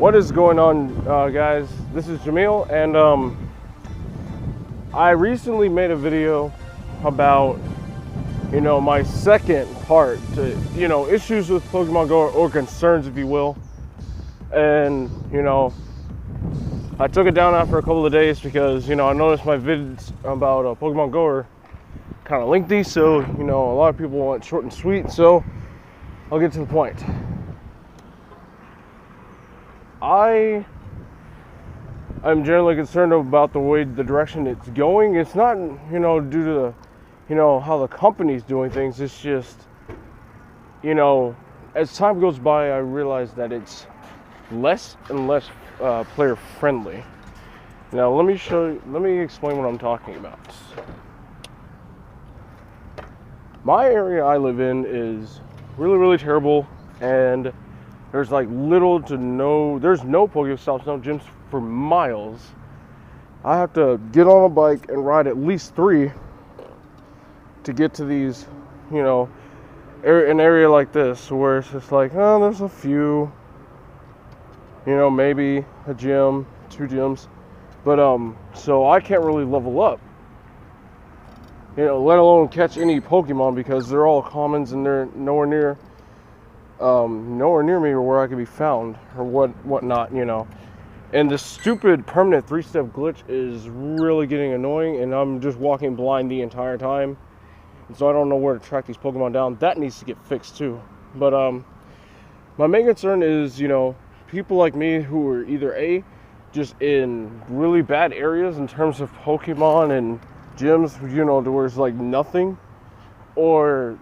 What is going on, guys? This is Jamil, and I recently made a video about, my second part to, issues with Pokemon Go, or concerns, if you will. And, I took it down after a couple of days because, I noticed my vids about Pokemon Go are kind of lengthy, so, a lot of people want short and sweet, so I'll get to the point. I'm generally concerned about the direction it's going. It's not, due to the, how the company's doing things. It's just, as time goes by, I realize that it's less and less player friendly. Now, let me explain what I'm talking about. My area I live in is really, really terrible, and there's like there's no Pokestops, no gyms for miles. I have to get on a bike and ride at least 3 to get to these, an area like this where it's just like, oh, there's a few, maybe a gym, 2 gyms, but so I can't really level up, let alone catch any Pokemon because they're all commons and they're nowhere near me or where I can be found or whatnot, And this stupid permanent 3-step glitch is really getting annoying, and I'm just walking blind the entire time. And so I don't know where to track these Pokemon down. That needs to get fixed too. But my main concern is, people like me who are either just in really bad areas in terms of Pokemon and gyms, to where it's like nothing, or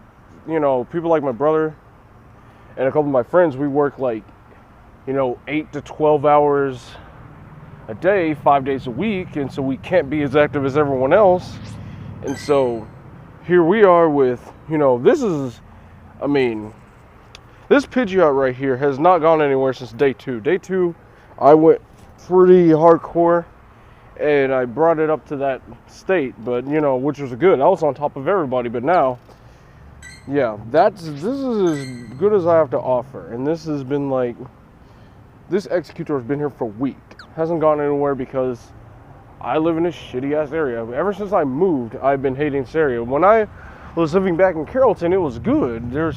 people like my brother and a couple of my friends, we work like, 8 to 12 hours a day, 5 days a week, and so we can't be as active as everyone else. And so here we are with, this Pidgeot right here has not gone anywhere since day 2. Day 2, I went pretty hardcore, and I brought it up to that state, but, which was good. I was on top of everybody, but now, yeah, this is as good as I have to offer. And this has been like, this Executor has been here for a week. Hasn't gone anywhere because I live in a shitty ass area. Ever since I moved, I've been hating this area. When I was living back in Carrollton, it was good. I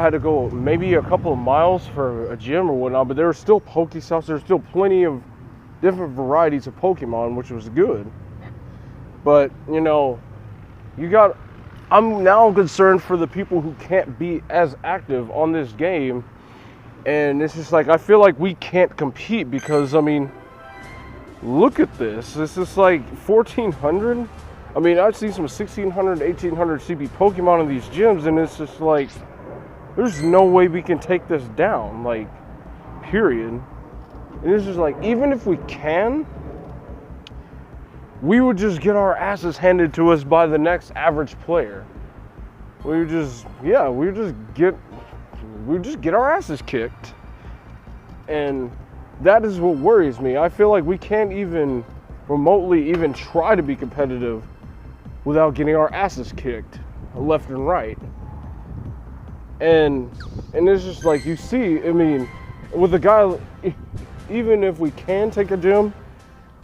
had to go maybe a couple of miles for a gym or whatnot, but there were still Pokestops. There's still plenty of different varieties of Pokemon, which was good. But, I'm now concerned for the people who can't be as active on this game. And it's just like, I feel like we can't compete because, look at this. This is like 1,400. I've seen some 1,600, 1,800 CP Pokemon in these gyms, and it's just like, there's no way we can take this down, like, period. And it's just like, even if we can, we would just get our asses handed to us by the next average player. We would just get our asses kicked. And that is what worries me. I feel like we can't even remotely even try to be competitive without getting our asses kicked left and right. And it's just like, you see, with a guy, even if we can take a gym,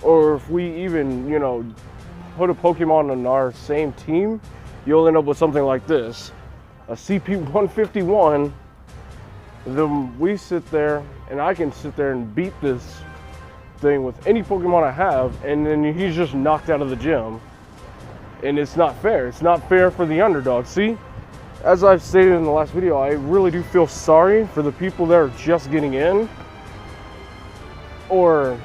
or if we even, put a Pokemon on our same team, you'll end up with something like this. A CP 151, then we sit there, and I can sit there and beat this thing with any Pokemon I have, and then he's just knocked out of the gym. And it's not fair. It's not fair for the underdog. See, as I've stated in the last video, I really do feel sorry for the people that are just getting in, or,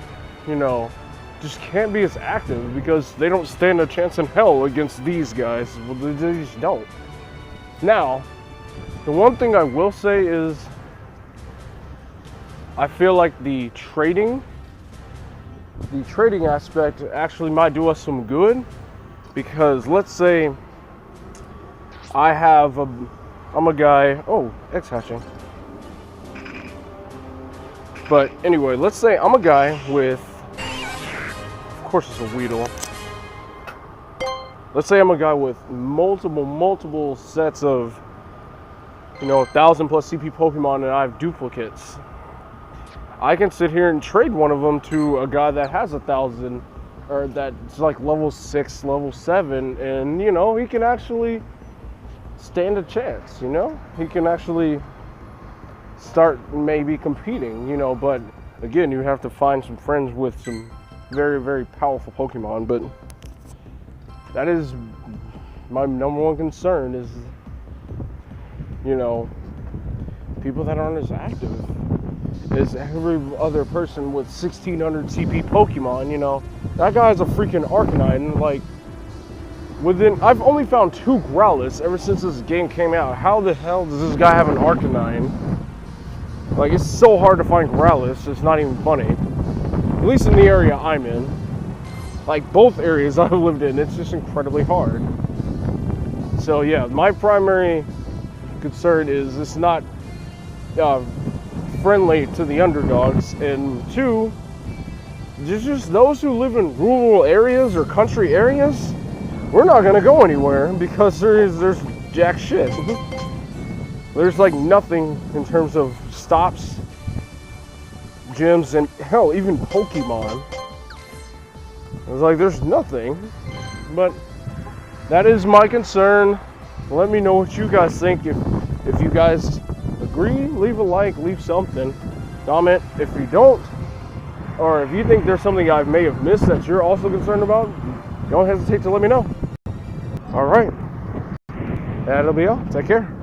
just can't be as active because they don't stand a chance in hell against these guys. Well, they just don't. Now, the one thing I will say is, I feel like the trading aspect actually might do us some good, because let's say I'm a guy, X hatching. But anyway, let's say I'm a guy with, of course it's a Weedle. Let's say I'm a guy with multiple sets of, 1,000+ CP Pokemon, and I have duplicates. I can sit here and trade one of them to a guy that has 1,000, or that's like level 6, level 7, and you know, he can actually stand a chance, you know? He can actually start maybe competing, you know, but again, you have to find some friends with some very, very powerful Pokemon. But that is my number one concern is, you know, people that aren't as active as every other person with 1600 CP Pokemon, you know. That guy's a freaking Arcanine, like, I've only found 2 Growlithe ever since this game came out. How the hell does this guy have an Arcanine? Like, it's so hard to find Growlithe, it's not even funny. At least in the area I'm in. Like, both areas I've lived in, it's just incredibly hard. So yeah, my primary concern is it's not friendly to the underdogs, and 2, just those who live in rural areas or country areas, we're not gonna go anywhere because there's jack shit. There's like nothing in terms of stops, gyms, and hell, even Pokemon. It's like there's nothing. But that is my concern. Let me know what you guys think. If you guys agree, leave a like, leave something. Comment if you don't, or if you think there's something I may have missed that you're also concerned about, don't hesitate to let me know. All right, that'll be all. Take care.